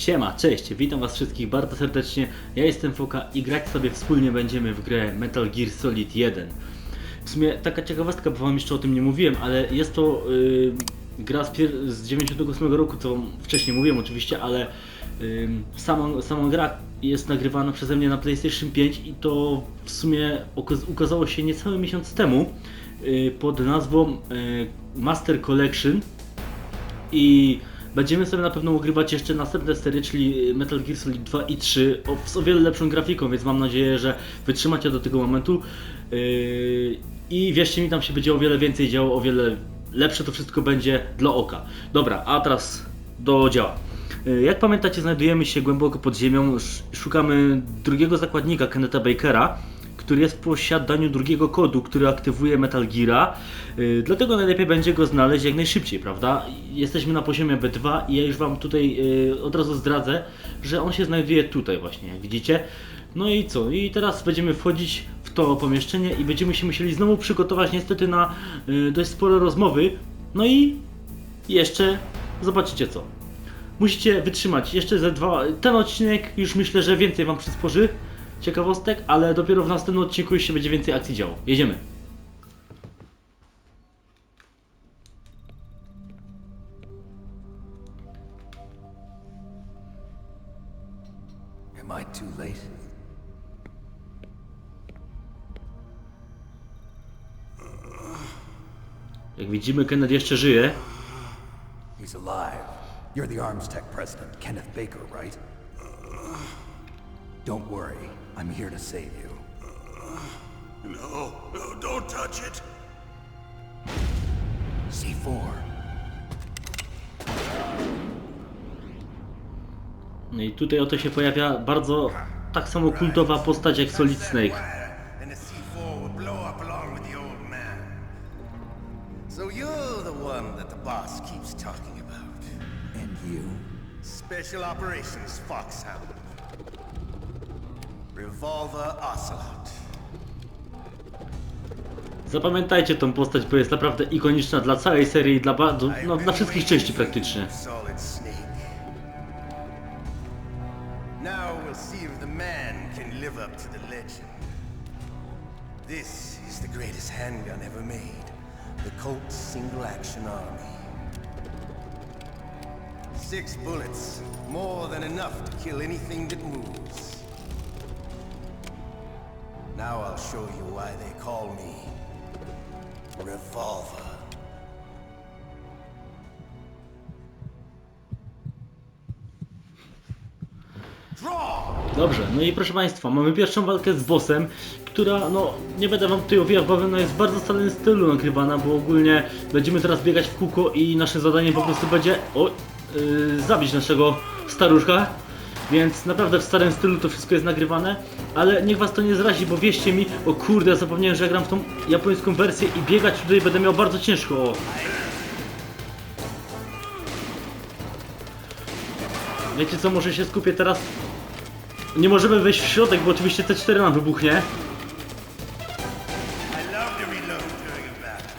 Siema, cześć, witam was wszystkich bardzo serdecznie. Ja jestem Foka i grać sobie wspólnie będziemy w grę Metal Gear Solid 1. W sumie taka ciekawostka, bo wam jeszcze o tym nie mówiłem, ale jest to gra z 98 roku, co wcześniej mówiłem oczywiście, ale sama gra jest nagrywana przeze mnie na PlayStation 5 i to w sumie ukazało się niecały miesiąc temu pod nazwą Master Collection i będziemy sobie na pewno ugrywać jeszcze następne serie, czyli Metal Gear Solid 2 i 3 z o wiele lepszą grafiką, więc mam nadzieję, że wytrzymacie do tego momentu i wierzcie mi, tam się będzie o wiele więcej działo, o wiele lepsze to wszystko będzie dla oka. Dobra, a teraz do dzieła. Jak pamiętacie, znajdujemy się głęboko pod ziemią, szukamy drugiego zakładnika, Kennetha Bakera, który jest w posiadaniu drugiego kodu, który aktywuje Metal Geara, dlatego najlepiej będzie go znaleźć jak najszybciej, prawda? Jesteśmy na poziomie B2 i ja już wam tutaj od razu zdradzę, że on się znajduje tutaj właśnie, jak widzicie. No i co? I teraz będziemy wchodzić w to pomieszczenie i będziemy się musieli znowu przygotować niestety na dość spore rozmowy. No i jeszcze zobaczycie co. Musicie wytrzymać jeszcze ze dwa. Ten odcinek już myślę, że więcej wam przysporzy ciekawostek, ale dopiero w następnym odcinku już się będzie więcej akcji działo. Jedziemy. Am I too late? Jak widzimy, Kenneth jeszcze żyje. He's alive. You're the Arms Tech president, Kenneth Baker, right? Don't worry, I'm here to save you. No, don't touch it. C4. No i tutaj oto się pojawia bardzo tak samo kultowa postać jak Solid Snake. And the C4 will blow up along with the old man. So you're the one that the boss keeps talking about. And you? Special Operations Foxhound. Revolver Ocelot. Zapamiętajcie tą postać, bo jest naprawdę ikoniczna dla całej serii i dla wszystkich części praktycznie. Solid Snake. Now we'll see if the man can live up to the legend. This is the greatest handgun ever made. The Colt Single Action Army. 6 bullets, more than enough to kill anything that moves. Now I'll show you why they call me Revolver. Dobrze, no i proszę Państwa, mamy pierwszą walkę z bossem, która, no nie będę wam tutaj owijał bawy, no jest w bardzo starym stylu nagrywana, bo ogólnie będziemy teraz biegać w kółko i naszym zadaniem po prostu będzie zabić naszego staruszka. Więc naprawdę w starym stylu to wszystko jest nagrywane, ale niech was to nie zrazi, bo wierzcie mi, o kurde, zapomniałem, że ja gram w tą japońską wersję i biegać tutaj będę miał bardzo ciężko. O. Wiecie co, może się skupię teraz. Nie możemy wejść w środek, bo oczywiście C4 nam wybuchnie. I love to reload during a battle.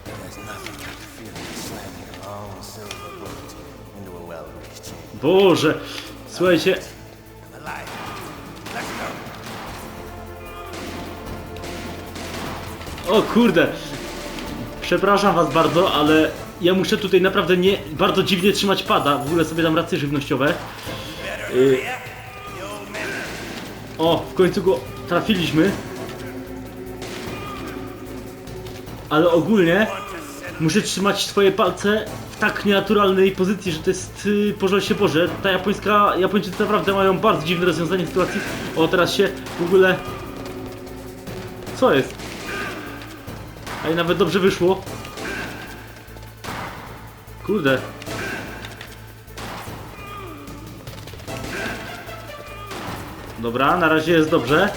There's nothing like the feeling of slamming a long silver bullet into a well-greased chain. Boże, słuchajcie. I'm alive. Let's go. O kurde. Przepraszam was bardzo, ale ja muszę tutaj naprawdę bardzo dziwnie trzymać pada. W ogóle sobie dam racje żywnościowe. O, w końcu go trafiliśmy. Ale ogólnie muszę trzymać swoje palce w tak nienaturalnej pozycji, że to jest pożal się Boże. Japończycy naprawdę mają bardzo dziwne rozwiązanie sytuacji. O, teraz się w ogóle... Co jest? A i nawet dobrze wyszło. Kurde. Dobra, na razie jest dobrze.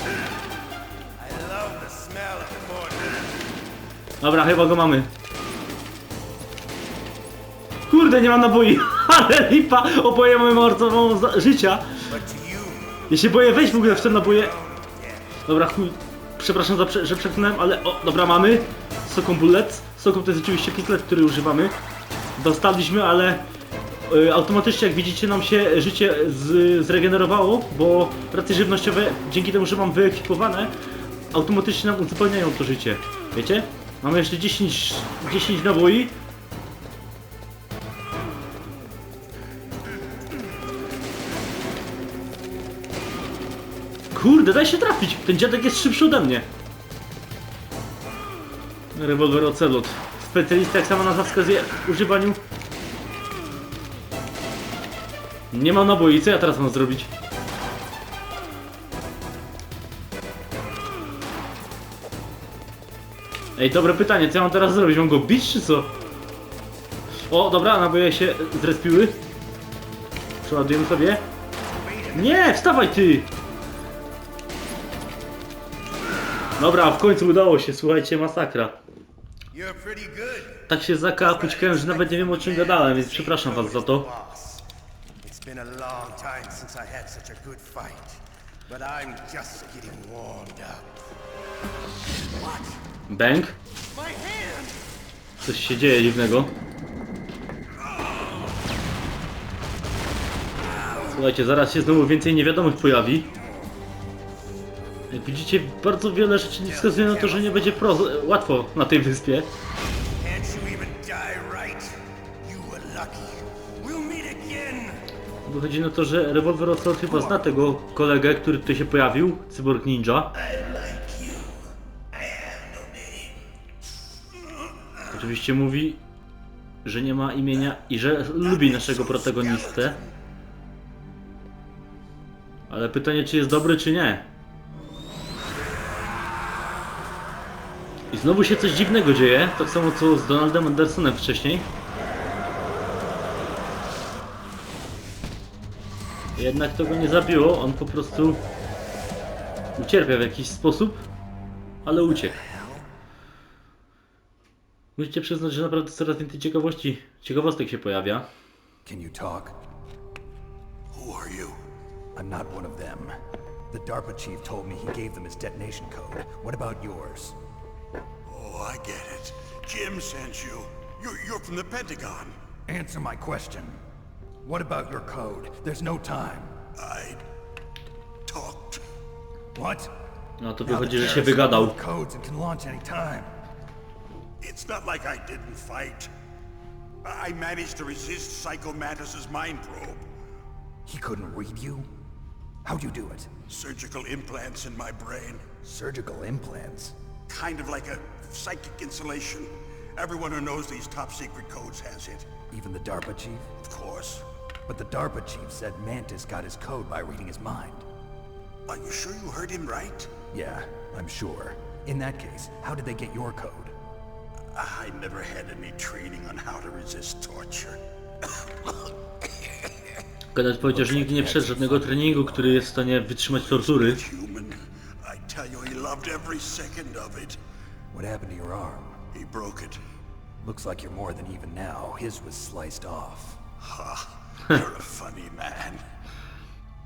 Dobra, chyba go mamy. Kurde, nie mam naboi. Ale lipa, oboje mamy marnotrawą życia. Ja się boję wejść w ogóle w te naboje. Dobra, chuj. Przepraszam, że przeklnąłem, ale o, dobra, mamy. Soką bullet. Soką to jest oczywiście pistolet, który używamy. Dostaliśmy, ale automatycznie, jak widzicie, nam się życie zregenerowało, bo racje żywnościowe, dzięki temu, że mam wyekwipowane, automatycznie nam uzupełniają to życie. Wiecie? Mamy jeszcze 10 naboi. Kurde, daj się trafić! Ten dziadek jest szybszy ode mnie. Rewolwer ocelot. Specjalista, jak sama nazwa wskazuje, w używaniu. Nie mam naboi, co ja teraz mam zrobić? Ej, dobre pytanie, co ja mam teraz zrobić? Mam go bić, czy co? O, dobra, naboje się zrespiły. Przeładujemy sobie. Nie, wstawaj ty! Dobra, w końcu udało się, słuchajcie, masakra. Tak się zakapućkałem, że nawet nie wiem, o czym gadałem, więc przepraszam was za to. Bang. Coś się dzieje dziwnego. Słuchajcie, zaraz się znowu więcej niewiadomych pojawi. Jak widzicie, bardzo wiele rzeczy nie wskazuje na to, że nie będzie łatwo na tej wyspie. Wychodzi na to, że rewolwer ocelot chyba zna tego kolegę, który tutaj się pojawił, Cyborg Ninja. Oczywiście mówi, że nie ma imienia i że lubi naszego protagonistę. Ale pytanie, czy jest dobry, czy nie. I znowu się coś dziwnego dzieje, tak samo co z Donaldem Andersonem wcześniej. Jednak to go nie zabiło, on po prostu ucierpiał w jakiś sposób, ale uciekł. Musicie przyznać, że naprawdę coraz więcej ciekawostek się pojawia. Can you talk? Who are you? I'm not one of them. The DARPA chief told me he gave them his detonation code. What about yours? Oh, I get it. Jim sent you. You're from the Pentagon. Answer my question. What about your code? There's no time. I talked. What? No to wychodzi, że się wygadał. Codes and can launch any time. It's not like I didn't fight. I managed to resist Psycho Mantis's mind probe. He couldn't read you? How'd you do it? Surgical implants in my brain. Surgical implants? Kind of like a psychic insulation. Everyone who knows these top secret codes has it. Even the DARPA chief? Of course. But the DARPA chief said Mantis got his code by reading his mind. Are you sure you heard him right? Yeah, I'm sure. In that case, how did they get your code? I never had any training on how to resist torture. Kenneth powiedział, że nigdy nie przeszedł żadnego treningu, który jest w stanie wytrzymać tortury. I tell you, he loved every second of it. What happened to your arm? He broke it. Looks like you're more than even now. His was sliced off. Ha, you're a funny man.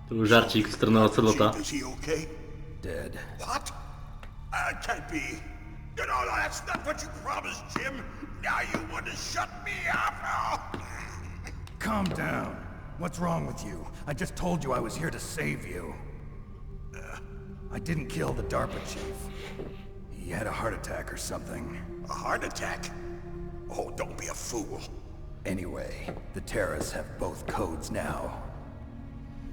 To był żarcik w stronę ocelota. Is he okay? Dead. What? Can't be. You know, that's not what you promised, Jim. Now you want to shut me up? Oh. Calm down. What's wrong with you? I just told you I was here to save you. I didn't kill the DARPA chief. He had a heart attack or something. A heart attack? Oh, don't be a fool. Anyway, the terrorists have both codes now.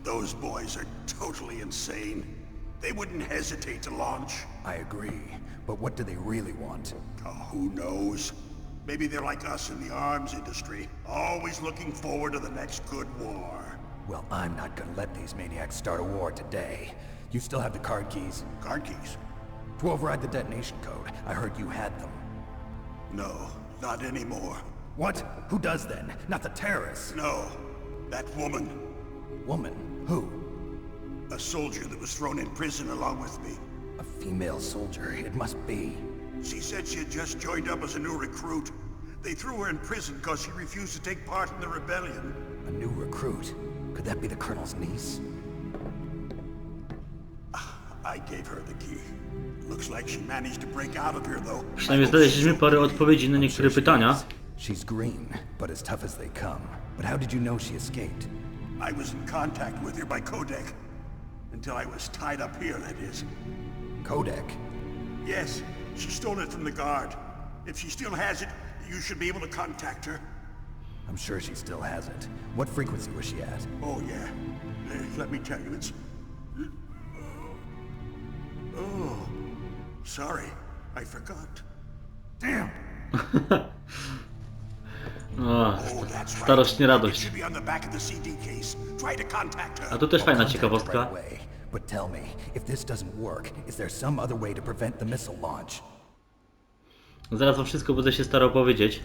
Those boys are totally insane. They wouldn't hesitate to launch. I agree, but what do they really want? Oh, who knows? Maybe they're like us in the arms industry, always looking forward to the next good war. Well, I'm not gonna let these maniacs start a war today. You still have the card keys? Card keys? To override the detonation code. I heard you had them. No, not anymore. What? Who does then? Not the terrorists. No, that woman. Woman? Who? A soldier that was thrown in prison along with me. A female soldier, it must be. She said she had just joined up as a new recruit. They threw her in prison because she refused to take part in the rebellion. A new recruit? Could that be the Colonel's niece? I gave her the key. Looks like she managed to break out of here though. Przynajmniej znaleźliśmy parę odpowiedzi na niektóre pytania. She's green, but as tough as they come. But how did you know she escaped? I was in contact with her by codec. Until I was tied up here, that is. Codec? Yes, she stole it from the guard. If she still has it, you should be able to contact her. I'm sure she still has it. What frequency was she at? Oh, yeah. Let me tell you, it's... Oh, sorry. I forgot. Damn! Oh, that's right. Starość, nie It radość. should be on the back of the CD case. Try to contact her. A tu też fajna Contact her ciekawostka. right away. But tell me, if this doesn't work, is there some other way to prevent the missile launch? Zaraz wam wszystko będę się starał powiedzieć.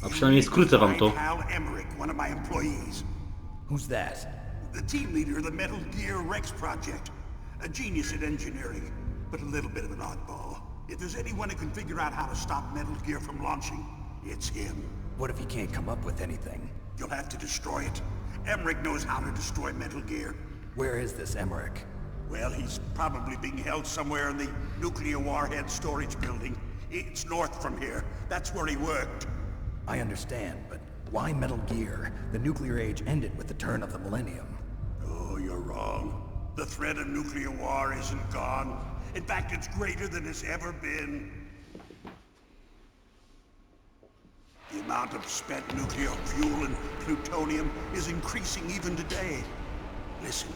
A przynajmniej skrócę wam to. Hal Emmerich, one of my employees. Who's that? The team leader of the Metal Gear Rex project. A genius at engineering, but a little bit of an oddball. If there's anyone who can figure out how to stop Metal Gear from launching, it's him. What if he can't come up with anything? You'll have to destroy it. Emmerich knows how to destroy Metal Gear. Where is this Emmerich? Well, he's probably being held somewhere in the nuclear warhead storage building. It's north from here. That's where he worked. I understand, but why Metal Gear? The nuclear age ended with the turn of the millennium. Oh, you're wrong. The threat of nuclear war isn't gone. In fact, it's greater than it's ever been. The amount of spent nuclear fuel and plutonium is increasing even today. Listen,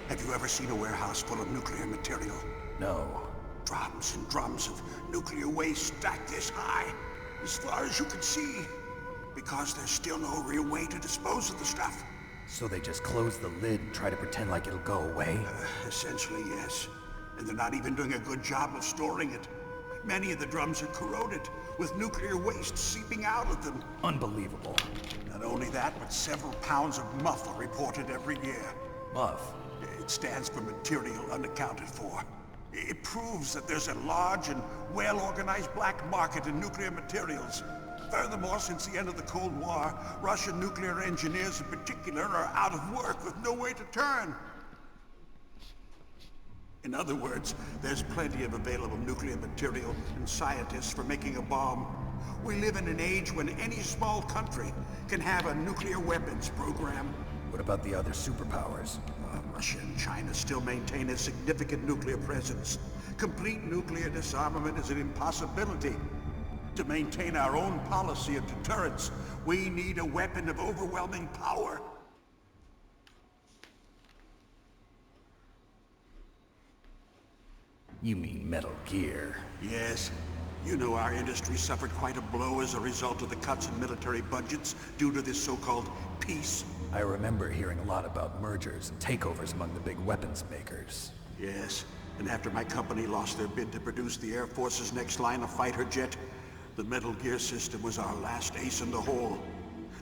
have you ever seen a warehouse full of nuclear material? No. Drums and drums of nuclear waste stacked this high, as far as you can see, because there's still no real way to dispose of the stuff. So they just close the lid and try to pretend like it'll go away? Essentially, yes. And they're not even doing a good job of storing it. Many of the drums are corroded, with nuclear waste seeping out of them. Unbelievable. Not only that, but several pounds of muff are reported every year. Muff? It stands for material unaccounted for. It proves that there's a large and well-organized black market in nuclear materials. Furthermore, since the end of the Cold War, Russian nuclear engineers in particular are out of work with no way to turn. In other words, there's plenty of available nuclear material and scientists for making a bomb. We live in an age when any small country can have a nuclear weapons program. What about the other superpowers? Russia and China still maintain a significant nuclear presence. Complete nuclear disarmament is an impossibility. To maintain our own policy of deterrence, we need a weapon of overwhelming power. You mean Metal Gear? Yes. You know our industry suffered quite a blow as a result of the cuts in military budgets due to this so-called peace. I remember hearing a lot about mergers and takeovers among the big weapons makers. Yes, and after my company lost their bid to produce the Air Force's next line of fighter jet, the Metal Gear system was our last ace in the hole.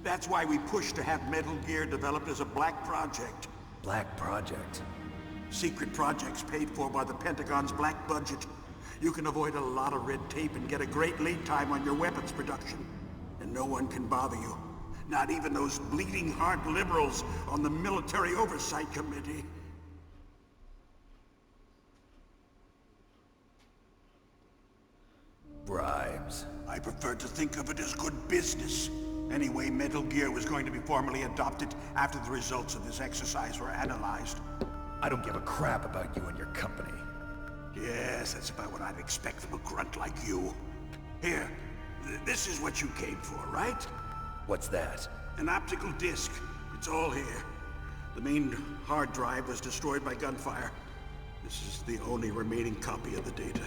That's why we pushed to have Metal Gear developed as a black project. Black Project? Secret projects paid for by the Pentagon's black budget. You can avoid a lot of red tape and get a great lead time on your weapons production. And no one can bother you. Not even those bleeding heart liberals on the Military Oversight Committee. Bribes. I prefer to think of it as good business. Anyway, Metal Gear was going to be formally adopted after the results of this exercise were analyzed. I don't give a crap about you and your company. Yes, that's about what I'd expect from a grunt like you. Here, this is what you came for, right? What's that? An optical disc. It's all here. The main hard drive was destroyed by gunfire. This is the only remaining copy of the data.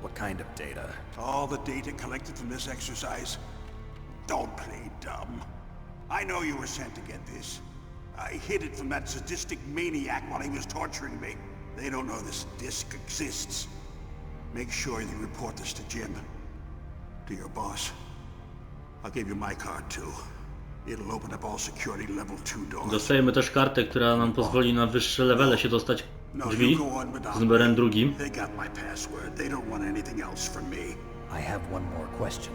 What kind of data? All the data collected from this exercise. Don't play dumb. I know you were sent to get this. I hid it from that sadistic maniac while he was torturing me. They don't know this disc exists. Make sure you report this to Jim. To your boss. I'll give you my card too. It'll open up all security level 2 doors. Dostajemy też kartę, która nam pozwoli na wyższe levele się dostać drzwi z numerem drugim. They got my password. They don't want anything else from me. I have one more question.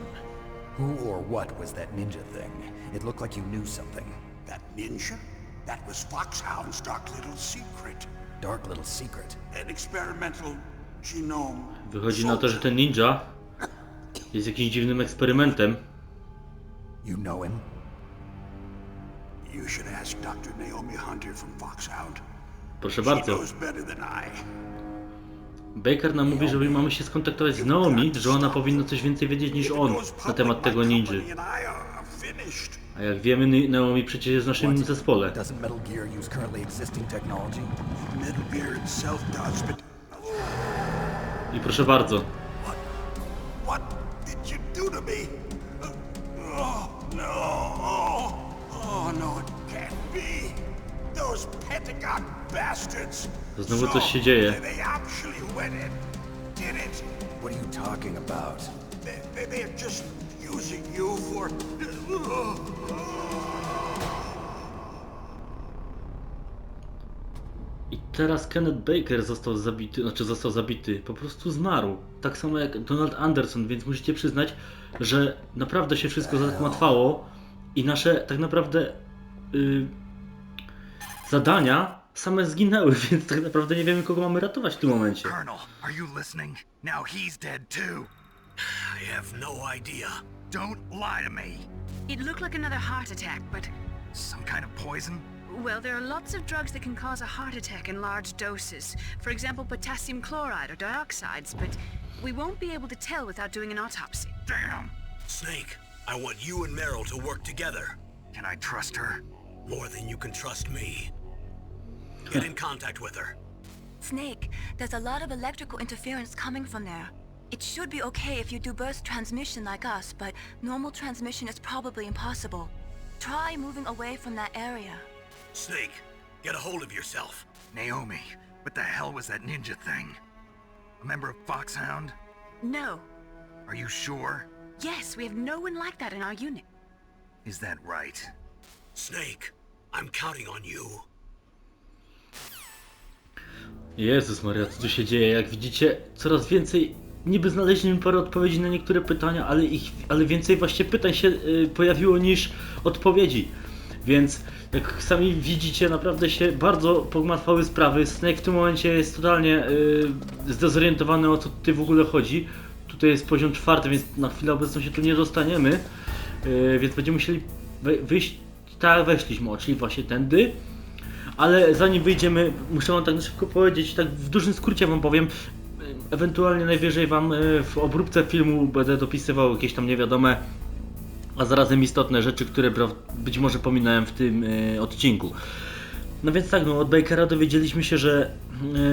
Who or what was that ninja thing? It looked like you knew something. That ninja? That was Foxhound's dark little secret. Dark little secret? An experimental genome. Wychodzi na to, że ten ninja jest jakimś dziwnym eksperymentem. You know him? You should ask Dr. Naomi Hunter from Foxhound. Proszę She bardzo. knows better than I. Baker nam mówi, że mamy się skontaktować z Naomi, że ona powinna coś więcej wiedzieć niż on na temat tego ninja. A jak wiemy, Naomi przecież jest w naszym zespole. Doesn't Metal Gear use currently existing technology? Metal Gear itself does, but I proszę bardzo. what did you do to me? Oh no! Oh no, it can't be! Those Pentagon bastards! Znowu coś się dzieje. They actually went and did it! What are you talking about? They're just using you for... I teraz Kenneth Baker został zabity, po prostu zmarł. Tak samo jak Donald Anderson, więc musicie przyznać, że naprawdę się wszystko zagmatwało i nasze tak naprawdę zadania same zginęły, więc tak naprawdę nie wiemy, kogo mamy ratować w tym momencie. Colonel, are you listening? Now he's dead too. I have no idea. Don't lie to me. It looked like another heart attack, but... Some kind of poison? Well, there are lots of drugs that can cause a heart attack in large doses. For example, potassium chloride or dioxides, but we won't be able to tell without doing an autopsy. Damn! Snake, I want you and Meryl to work together. Can I trust her? More than you can trust me. Get in contact with her. Snake, there's a lot of electrical interference coming from there. It should be okay if you do burst transmission like us, but normal transmission is probably impossible. Try moving away from that area. Snake, get a hold of yourself. Naomi, what the hell was that ninja thing? A member of Foxhound? No. Are you sure? Yes, we have no one like that in our unit. Is that right? Snake, I'm counting on you. Jezus Maria, co tu się dzieje? Jak widzicie, coraz więcej, niby znaleźliśmy parę odpowiedzi na niektóre pytania, ale więcej właśnie pytań się pojawiło niż odpowiedzi. Więc jak sami widzicie, naprawdę się bardzo pogmatwały sprawy. Snake w tym momencie jest totalnie zdezorientowany, o co tutaj w ogóle chodzi. Tutaj jest poziom 4, więc na chwilę obecną się tu nie dostaniemy. Więc będziemy musieli wyjść tak jak weszliśmy, czyli właśnie tędy. Ale zanim wyjdziemy, muszę wam tak na szybko powiedzieć, tak w dużym skrócie wam powiem. Ewentualnie najwyżej wam w obróbce filmu będę dopisywał jakieś tam niewiadome, a zarazem istotne rzeczy, które być może pominąłem w tym odcinku. No więc tak, no od Bakera dowiedzieliśmy się, że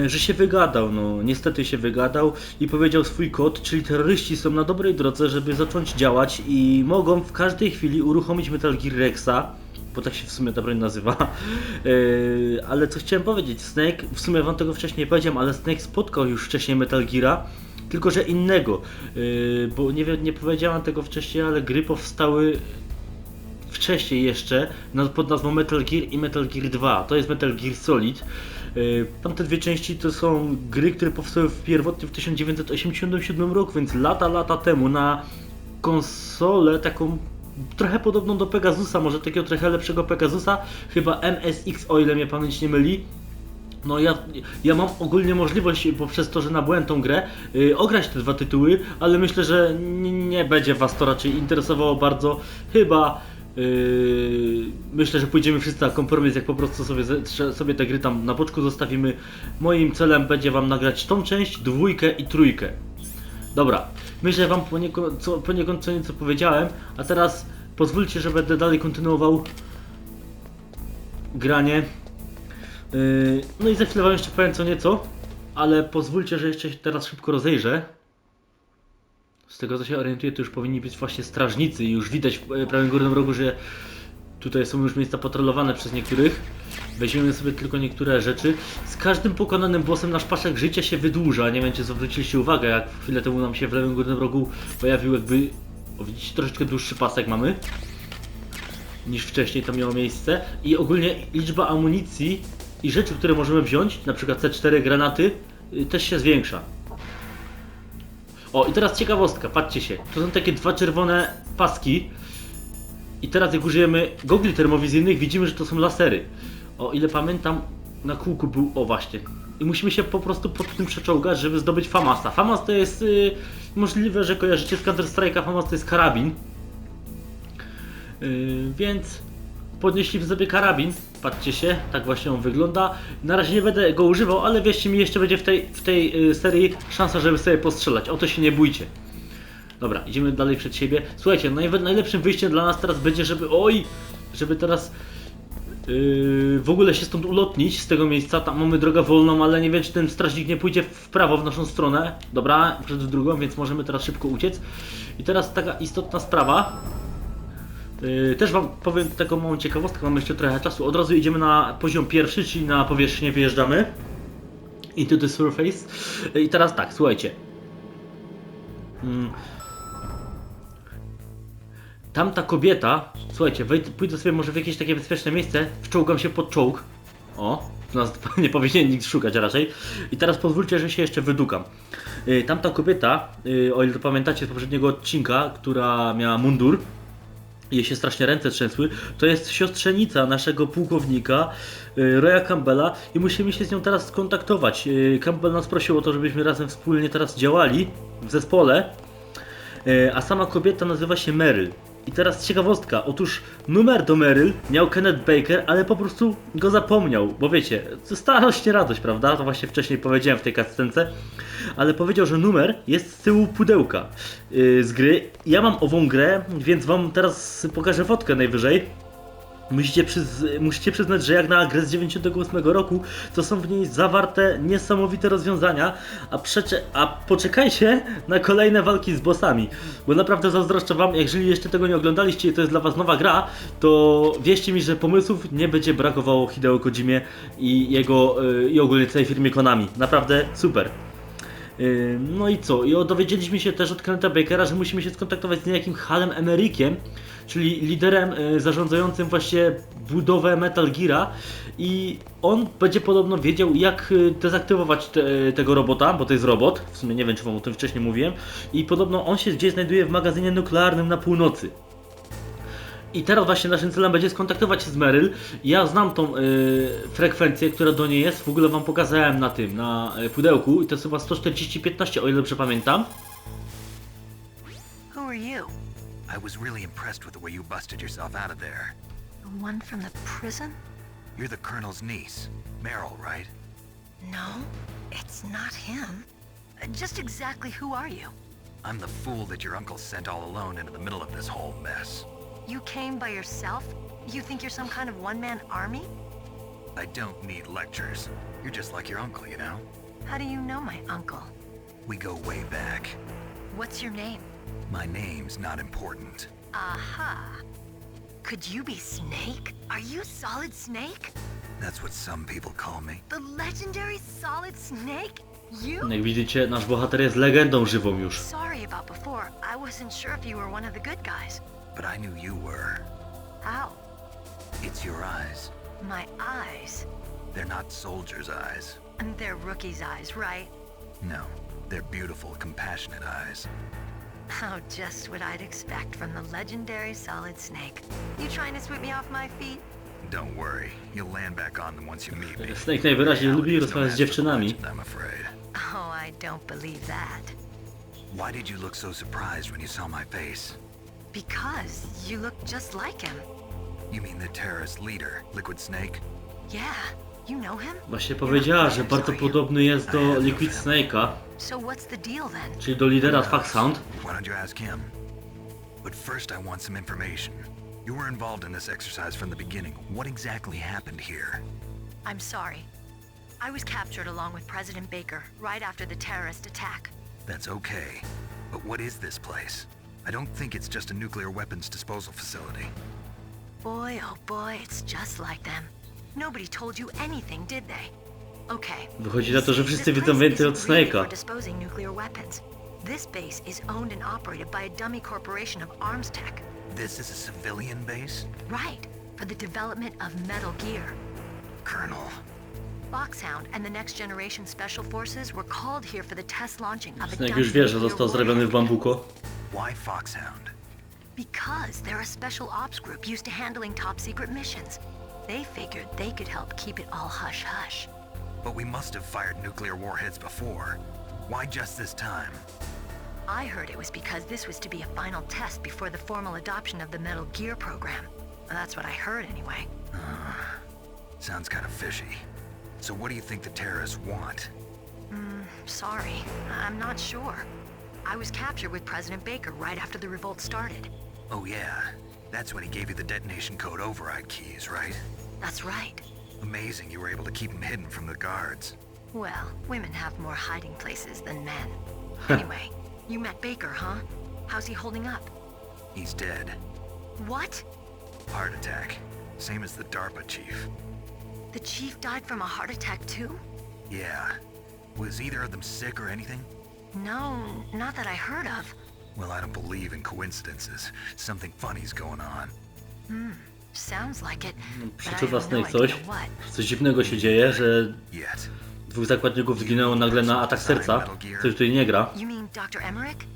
się wygadał, no niestety się wygadał i powiedział swój kod, czyli terroryści są na dobrej drodze, żeby zacząć działać i mogą w każdej chwili uruchomić Metal Gear Rexa, bo tak się w sumie ta broń nazywa. Ale co chciałem powiedzieć, Snake, w sumie wam tego wcześniej powiedziałem, ale Snake spotkał już wcześniej Metal Geara, tylko że innego, bo nie powiedziałem tego wcześniej, ale gry powstały wcześniej jeszcze pod nazwą Metal Gear i Metal Gear 2. To jest Metal Gear Solid. Tamte dwie części to są gry, które powstały pierwotnie w 1987 roku, więc lata temu na konsolę taką trochę podobną do Pegasusa, może takiego trochę lepszego Pegasusa, chyba MSX, o ile mnie pamięć nie myli. No ja mam ogólnie możliwość, poprzez to, że nabyłem tą grę, ograć te dwa tytuły, ale myślę, że nie będzie was to raczej interesowało bardzo. Chyba myślę, że pójdziemy wszyscy na kompromis, jak po prostu sobie te gry tam na boczku zostawimy. Moim celem będzie wam nagrać tą część, 2 i 3. Dobra, myślę, że wam poniekąd co nieco powiedziałem, a teraz pozwólcie, że będę dalej kontynuował granie. No i za chwilę wam jeszcze powiem co nieco, ale pozwólcie, że jeszcze się teraz szybko rozejrzę. Z tego co się orientuję, to już powinni być właśnie strażnicy i już widać w prawym górnym rogu, że tutaj są już miejsca patrolowane przez niektórych. Weźmiemy sobie tylko niektóre rzeczy. Z każdym pokonanym bossem nasz pasek życia się wydłuża. Nie wiem, czy zwróciliście uwagę, jak chwilę temu nam się w lewym górnym rogu pojawił jakby... O, widzicie, troszeczkę dłuższy pasek mamy niż wcześniej to miało miejsce. I ogólnie liczba amunicji i rzeczy, które możemy wziąć, na przykład C4 granaty, też się zwiększa. O, i teraz ciekawostka, patrzcie się. To są takie dwa czerwone paski. I teraz jak użyjemy gogli termowizyjnych, widzimy, że to są lasery. O ile pamiętam, na kółku był, o właśnie. I musimy się po prostu pod tym przeczołgać, żeby zdobyć FAMAS-a. FAMAS to jest możliwe, że kojarzycie z Counter Strike'a, FAMAS to jest karabin. Więc podnieśli sobie karabin, patrzcie się, tak właśnie on wygląda. Na razie nie będę go używał, ale wierzcie mi, jeszcze będzie w tej serii szansa, żeby sobie postrzelać, o to się nie bójcie. Dobra, idziemy dalej przed siebie. Słuchajcie, najlepszym wyjściem dla nas teraz będzie, żeby teraz w ogóle się stąd ulotnić z tego miejsca. Tam mamy drogę wolną, ale nie wiem, czy ten strażnik nie pójdzie w prawo w naszą stronę. Dobra, przed drugą, więc możemy teraz szybko uciec. I teraz taka istotna sprawa. Też wam powiem taką małą ciekawostkę, mamy jeszcze trochę czasu. Od razu idziemy na poziom pierwszy, czyli na powierzchnię wyjeżdżamy. Into the surface. I teraz tak, słuchajcie. Tamta kobieta, słuchajcie, pójdę sobie może w jakieś takie bezpieczne miejsce, wczołgam się pod czołg. O, nas nie powinien nikt szukać raczej. I teraz pozwólcie, że się jeszcze wydukam. Tamta kobieta, o ile pamiętacie z poprzedniego odcinka, która miała mundur, jej się strasznie ręce trzęsły, to jest siostrzenica naszego pułkownika, Roya Campbella, i musimy się z nią teraz skontaktować. Campbell nas prosił o to, żebyśmy razem wspólnie teraz działali w zespole, a sama kobieta nazywa się Meryl. I teraz ciekawostka, otóż numer do Meryl miał Kenneth Baker, ale po prostu go zapomniał, bo wiecie, starość nie radość, prawda? To właśnie wcześniej powiedziałem w tej cutscence, ale powiedział, że numer jest z tyłu pudełka z gry. Ja mam ową grę, więc wam teraz pokażę fotkę najwyżej. Musicie przyznać, że jak na grę z 98 roku, to są w niej zawarte niesamowite rozwiązania, a poczekajcie na kolejne walki z bossami, bo naprawdę zazdroszczę wam, jeżeli jeszcze tego nie oglądaliście i to jest dla was nowa gra, to wierzcie mi, że pomysłów nie będzie brakowało Hideo Kojimie i ogólnie całej firmie Konami. Naprawdę super. No i co? I dowiedzieliśmy się też od Kennetha Bakera, że musimy się skontaktować z niejakim Halem Emerickiem, czyli liderem zarządzającym właśnie budowę Metal Geara, i on będzie podobno wiedział, jak dezaktywować tego robota, bo to jest robot, w sumie nie wiem, czy wam o tym wcześniej mówiłem, i podobno on się gdzieś znajduje w magazynie nuklearnym na północy. I teraz właśnie naszym celem będzie skontaktować się z Meryl. Ja znam tą frekwencję, która do niej jest. W ogóle wam pokazałem na pudełku. I to jest chyba 140-15, o ile dobrze pamiętam. Who are you? I was really impressed with the way you busted yourself out of there. The one from the prison? You're the Colonel's niece, Meryl, right? No, it's not him. Just exactly who are you? I'm the fool that your uncle sent all alone into the middle of this whole mess. You came by yourself? You think you're some kind of one-man army? I don't need lectures. You're just like your uncle, you know? How do you know my uncle? We go way back. What's your name? My name's not important. Aha. Could you be Snake? Are you Solid Snake? That's what some people call me. The legendary Solid Snake? You? Jak widzicie, nasz bohater jest legendą żywą już. Sorry about before. I wasn't sure if you were one of the good guys. But I knew you were. How? It's your eyes. My eyes? They're not soldiers' eyes. And they're rookie's eyes, right? No, they're beautiful, compassionate eyes. Oh, just what I'd expect from the legendary Solid Snake. You trying to sweep me off my feet? Don't worry, you'll land back on them once you meet me. Snake najwyraźniej lubi rozmawiać z dziewczynami. I'm afraid. Oh, I don't believe that. Why did you look so surprised when you saw my face? Because you look just like him. You mean the terrorist leader, Liquid Snake? Yeah, you know him? Właśnie powiedziała, że bardzo podobny jest do Liquid Snake'a, So what's the deal then? czyli do lidera Foxhound. Why don't you ask him? But first I want some information. You were involved in this exercise from the beginning. What exactly happened here? I'm sorry. I was captured along with President Baker right after the terrorist attack. That's okay. But what is this place? I don't think it's just a nuclear weapons disposal facility. Boy, oh boy, it's just like them. Nobody told you anything, did they? Okay. Wychodzi na to, że wszyscy This wiedzą place więcej od isn't really Snake'a. for disposing nuclear weapons. This base is owned and operated by a dummy corporation of arms tech. This is a civilian base? Right, for the development of Metal Gear. Colonel. Foxhound and the Next Generation Special Forces were called here for the test launching of a Snake dummy już wie, że nuclear został zrobiony w warhead. bambuko. Why Foxhound? Because they're a special ops group used to handling top secret missions. They figured they could help keep it all hush-hush. But we must have fired nuclear warheads before. Why just this time? I heard it was because this was to be a final test before the formal adoption of the Metal Gear program. That's what I heard anyway. Sounds kind of fishy. So what do you think the terrorists want? Sorry, I'm not sure. I was captured with President Baker right after the revolt started. Oh yeah, that's when he gave you the detonation code override keys, right? That's right. Amazing you were able to keep them hidden from the guards. Well, women have more hiding places than men. Anyway, you met Baker, huh? How's he holding up? He's dead. What? Heart attack. Same as the DARPA chief. The chief died from a heart attack too? Yeah. Was either of them sick or anything? No, not that I heard of. Well, I don't believe in coincidences. Something funny's going on. Sounds like it, but I Przeczuwa have no Snake coś. idea what. Coś dziwnego się dzieje, że Yet. dwóch zakładników zginęło nagle na atak serca. Coś tutaj nie gra. You mean Dr. Emmerich?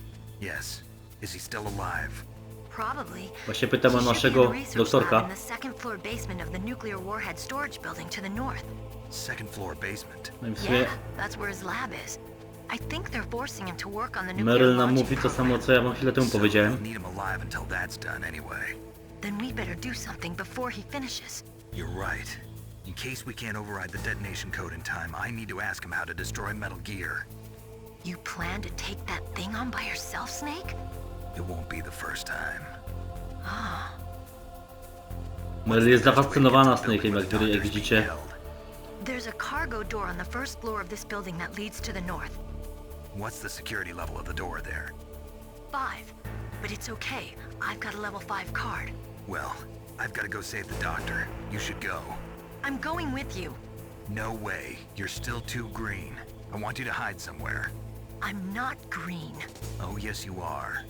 Yes. Is he still alive? Probably. Właśnie pytam o He should be naszego in the research lab doktorka. in the second floor basement of the nuclear warhead storage building to the north. Second floor basement. No i w sumie Yeah, that's where his lab is. I think they're forcing him to work on the nuclear Meryl nam launching mówi to samo, program. co ja wam chwilę temu So powiedziałem. we'll need him alive until that's done anyway. Then we better do something before he finishes. You're right. In case we can't override the detonation code in time, I need to ask him how to destroy Metal Gear. You plan to take that thing on by yourself, Snake? It won't be the first time. Meryl jest zafascynowana Snake'em, jak widzicie. There's a cargo door on the first floor of this building that leads to the north. What's the security level of the door there? 5. But it's okay. I've got a level 5 card. Well, I've got to go save the doctor. You should go. I'm going with you. No way. You're still too green. I want you to hide somewhere. I'm not green. Oh, yes, you are.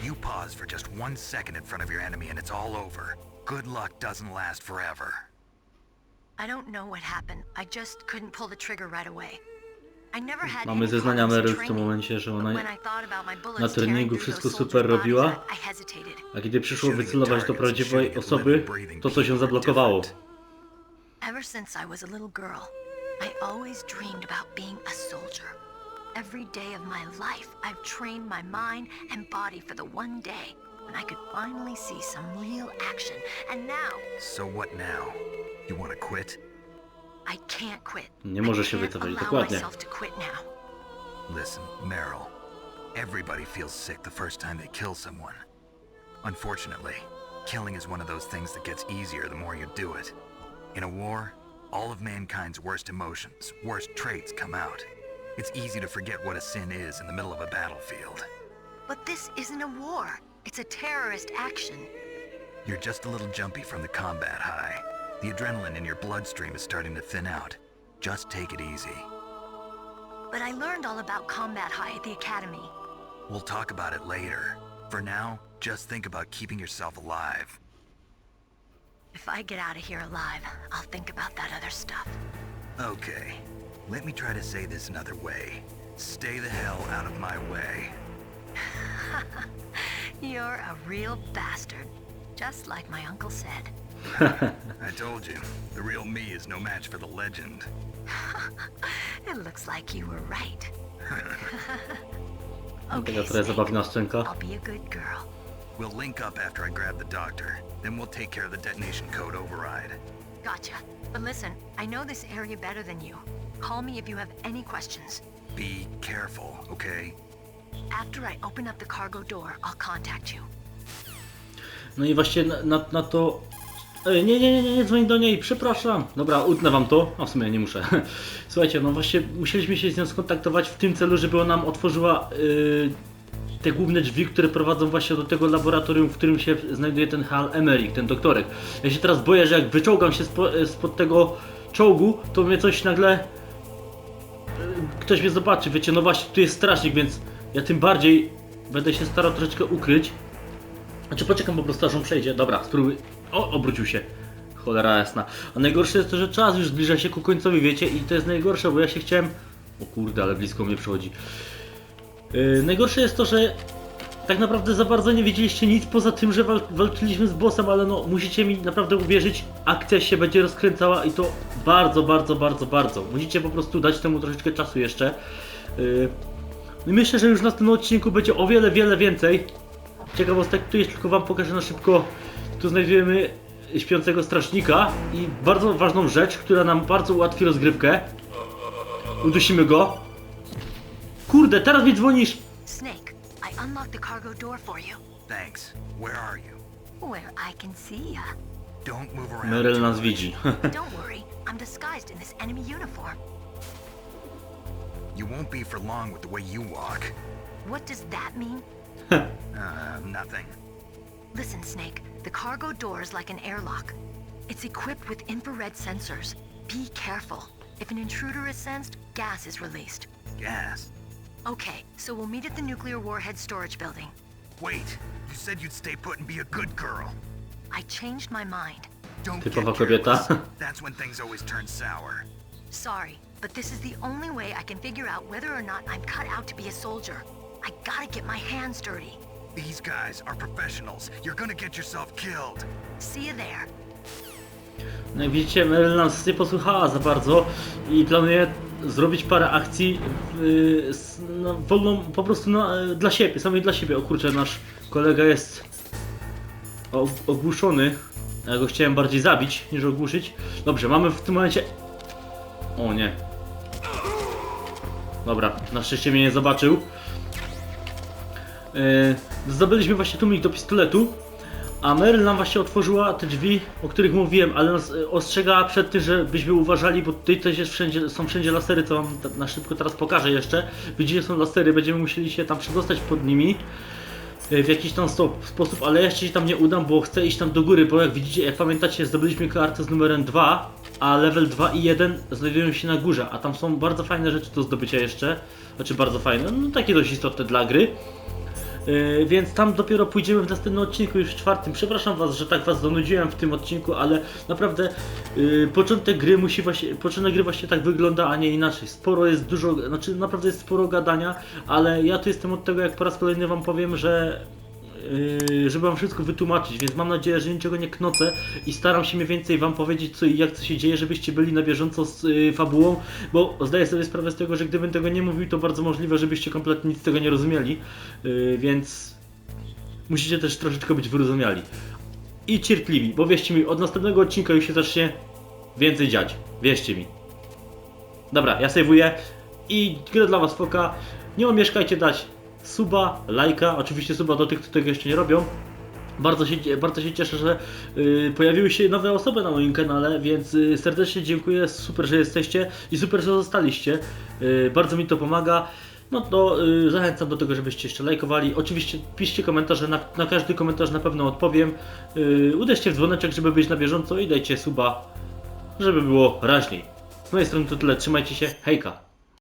You pause for just 1 second in front of your enemy and it's all over. Good luck doesn't last forever. I don't know what happened. I just couldn't pull the trigger right away. I never had Mamy any zeznania problems in Meryl w tym training, momencie, że but ona when I thought about my bullets na treningu tearing through wszystko those super soldier' robiła, bodies, I hesitated. a kiedy przyszło wycelować do prawdziwej osoby, to coś ją zablokowało. Ever since I was a little girl, I always dreamed about being a soldier. Every day of my life, I've trained my mind and body for the one day when I could finally see some real action. And now, So what now? You want to quit? I can't quit. Nie może I się can't wycofać, allow dokładnie. myself to quit now. Listen, Meryl. Everybody feels sick the first time they kill someone. Unfortunately, killing is one of those things that gets easier the more you do it. In a war, all of mankind's worst emotions, worst traits come out. It's easy to forget what a sin is in the middle of a battlefield. But this isn't a war. It's a terrorist action. You're just a little jumpy from the combat high. The adrenaline in your bloodstream is starting to thin out. Just take it easy. But I learned all about combat high at the academy. We'll talk about it later. For now, just think about keeping yourself alive. If I get out of here alive, I'll think about that other stuff. Okay, let me try to say this another way. Stay the hell out of my way. You're a real bastard. Just like my uncle said. I told you, the real me is no match for the legend. It looks like you were right. Taka trochę zabawna szczęka. I'll be a good girl. We'll link up after I grab the doctor. Then we'll take care of the detonation code override. Gotcha. But listen, I know this area better than you. Call me if you have any questions. Be careful, okay? After I open up the cargo door, I'll contact you. No i właśnie na to... Nie dzwoń do niej, przepraszam. Dobra, utnę wam to. A w sumie nie muszę. Słuchajcie, no właśnie musieliśmy się z nią skontaktować w tym celu, żeby ona nam otworzyła te główne drzwi, które prowadzą właśnie do tego laboratorium, w którym się znajduje ten Hal Emmerich, ten doktorek. Ja się teraz boję, że jak wyczołgam się spod tego czołgu, to mnie coś nagle... ktoś mnie zobaczy, wiecie, no właśnie tu jest strażnik, więc ja tym bardziej będę się starał troszeczkę ukryć. Znaczy poczekam po prostu aż on przejdzie. Dobra, spróbuj. O, obrócił się. Cholera jasna. A najgorsze jest to, że czas już zbliża się ku końcowi, wiecie, i to jest najgorsze, bo ja się chciałem... O kurde, ale blisko mnie przychodzi. Najgorsze jest to, że tak naprawdę za bardzo nie wiedzieliście nic poza tym, że walczyliśmy z bossem, ale no musicie mi naprawdę uwierzyć, akcja się będzie rozkręcała i to bardzo. Musicie po prostu dać temu troszeczkę czasu jeszcze. I myślę, że już na tym odcinku będzie o wiele więcej ciekawostek. Tu jeszcze tylko wam pokażę na szybko. Tu znajdujemy śpiącego strażnika i bardzo ważną rzecz, która nam bardzo ułatwi rozgrywkę. Udusimy go. Kurde, teraz mi dzwonisz. Snake, I unlocked the cargo door for you. Thanks. Where are you? Where I can see ya. Don't move around. Meryl nas widzi. Don't worry, I'm disguised in this enemy uniform. You won't be for long with the way you walk. What does that mean? Nothing. Listen, Snake, the cargo door is like an airlock. It's equipped with infrared sensors. Be careful. If an intruder is sensed, gas is released. Gas? Okay, so we'll meet at the nuclear warhead storage building. Wait, you said you'd stay put and be a good girl. I changed my mind. Don't Typowa get kobieta. careless. That's when things always turn sour. Sorry, but this is the only way I can figure out whether or not I'm cut out to be a soldier. I gotta get my hands dirty. These guys are professionals. You're gonna get yourself killed. See you there. No i widzicie, Meryl nas nie posłuchała za bardzo i planuje zrobić parę akcji wolną, po prostu dla siebie, samej dla siebie. O kurczę, nasz kolega jest ogłuszony. Ja go chciałem bardziej zabić niż ogłuszyć. Dobrze, mamy w tym momencie... O nie. Dobra, na szczęście mnie nie zobaczył. Zdobyliśmy właśnie tłumik do pistoletu. A Meryl nam właśnie otworzyła te drzwi, o których mówiłem, ale nas ostrzegała przed tym, żebyśmy uważali, bo tutaj też jest są wszędzie lasery, co wam na szybko teraz pokażę jeszcze. Widzicie, są lasery, będziemy musieli się tam przedostać pod nimi w jakiś tam sposób, ale jeszcze się tam nie udam, bo chcę iść tam do góry, bo jak widzicie, jak pamiętacie, zdobyliśmy kartę z numerem 2, a level 2 i 1 znajdują się na górze, a tam są bardzo fajne rzeczy do zdobycia jeszcze, znaczy bardzo fajne, no takie dość istotne dla gry. Więc tam dopiero pójdziemy w następnym odcinku, już w 4. Przepraszam was, że tak was zanudziłem w tym odcinku, ale naprawdę początek gry właśnie tak wygląda, a nie inaczej. Sporo jest dużo, znaczy naprawdę jest sporo gadania, ale ja tu jestem od tego, jak po raz kolejny wam powiem, że żeby wam wszystko wytłumaczyć, więc mam nadzieję, że niczego nie knocę i staram się mniej więcej wam powiedzieć co i jak co się dzieje, żebyście byli na bieżąco z fabułą, bo zdaję sobie sprawę z tego, że gdybym tego nie mówił, to bardzo możliwe, żebyście kompletnie nic z tego nie rozumieli, więc musicie też troszeczkę być wyrozumiali i cierpliwi, bo wierzcie mi, od następnego odcinka już się zacznie więcej dziać, wierzcie mi. Dobra, ja sejwuję i grę dla was foka, nie omieszkajcie dać suba, lajka, oczywiście suba do tych, którzy tego jeszcze nie robią. Bardzo się cieszę, że pojawiły się nowe osoby na moim kanale, więc serdecznie dziękuję, super, że jesteście i super, że zostaliście. Bardzo mi to pomaga. No to zachęcam do tego, żebyście jeszcze lajkowali. Oczywiście piszcie komentarze, na każdy komentarz na pewno odpowiem. Uderzcie w dzwoneczek, żeby być na bieżąco i dajcie suba, żeby było raźniej. Z mojej strony to tyle, trzymajcie się, hejka!